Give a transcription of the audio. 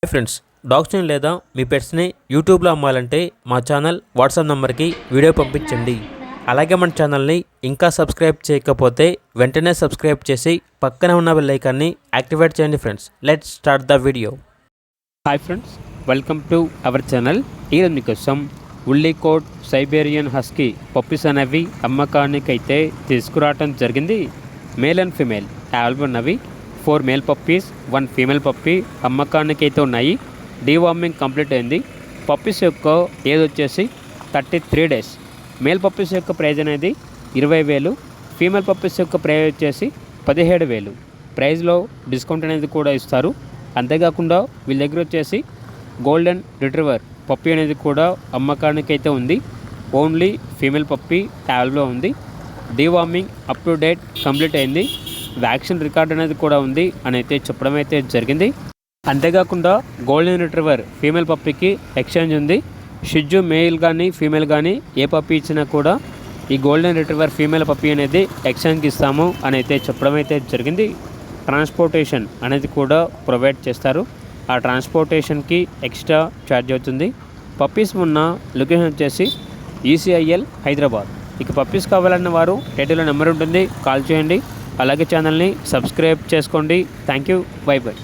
Hi friends, డాగ్స్ని లేదా మీ పెట్స్ని యూట్యూబ్లో అమ్మాలంటే మా ఛానల్ వాట్సాప్ నెంబర్కి వీడియో పంపించండి. అలాగే మన ఛానల్ని ఇంకా సబ్స్క్రైబ్ చేయకపోతే వెంటనే సబ్స్క్రైబ్ చేసి పక్కనే ఉన్న బెల్ ఐకాన్ని యాక్టివేట్ చేయండి. Friends, let's start the video. Hi friends, welcome to our channel. ఈరోజు మీకోసం ఉల్లీకోట్ సైబేరియన్ హస్కీ పప్పీస్ అనేవి అమ్మకానికైతే తీసుకురావటం జరిగింది. మేల్ అండ్ ఫీమేల్ అవైలబుల్ ఉన్నవి. 4 మేల్ పప్పీస్ 1 ఫీమేల్ పప్పీ అమ్మకానికి అయితే ఉన్నాయి. డీవార్మింగ్ కంప్లీట్ అయింది. పప్పీస్ యొక్క ఏజ్ వచ్చేసి 33 డేస్. మేల్ పప్పీస్ యొక్క ప్రైజ్ అనేది 20,000, ఫీమేల్ పప్పీస్ యొక్క ప్రైజ్ వచ్చేసి 17,000. ప్రైజ్లో డిస్కౌంట్ అనేది కూడా ఇస్తారు. అంతేకాకుండా వీళ్ళ దగ్గర వచ్చేసి గోల్డెన్ రిట్రీవర్ పప్పీ అనేది కూడా అమ్మకానికి అయితే ఉంది. ఓన్లీ ఫీమేల్ పప్పీ అవైలబుల్లో ఉంది. Deworming up to date complete అయింది. వ్యాక్సిన్ రికార్డ్ అనేది కూడా ఉంది అని అయితే చెప్పడం అయితే జరిగింది. అంతేకాకుండా గోల్డెన్ రిట్రీవర్ ఫీమేల్ పప్పీకి ఎక్స్చేంజ్ ఉంది. షిజ్జు మేల్ కానీ ఫీమేల్ కానీ ఏ పప్పీ ఇచ్చినా కూడా ఈ గోల్డెన్ రిట్రీవర్ ఫీమేల్ పప్పీ అనేది ఎక్స్చేంజ్కి ఇస్తాము అని అయితే చెప్పడం అయితే జరిగింది. ట్రాన్స్పోర్టేషన్ అనేది కూడా ప్రొవైడ్ చేస్తారు. ఆ ట్రాన్స్పోర్టేషన్కి ఎక్స్ట్రా ఛార్జ్ అవుతుంది. పప్పీస్ ఉన్న లొకేషన్ వచ్చేసి ECIL హైదరాబాద్. ఇక పప్పీస్ కావాలన్న వారు టైటిల్లో నెంబర్ ఉంటుంది, కాల్ చేయండి. అలాగే ఛానల్ని సబ్స్క్రైబ్ చేసుకోండి. Thank you. By by.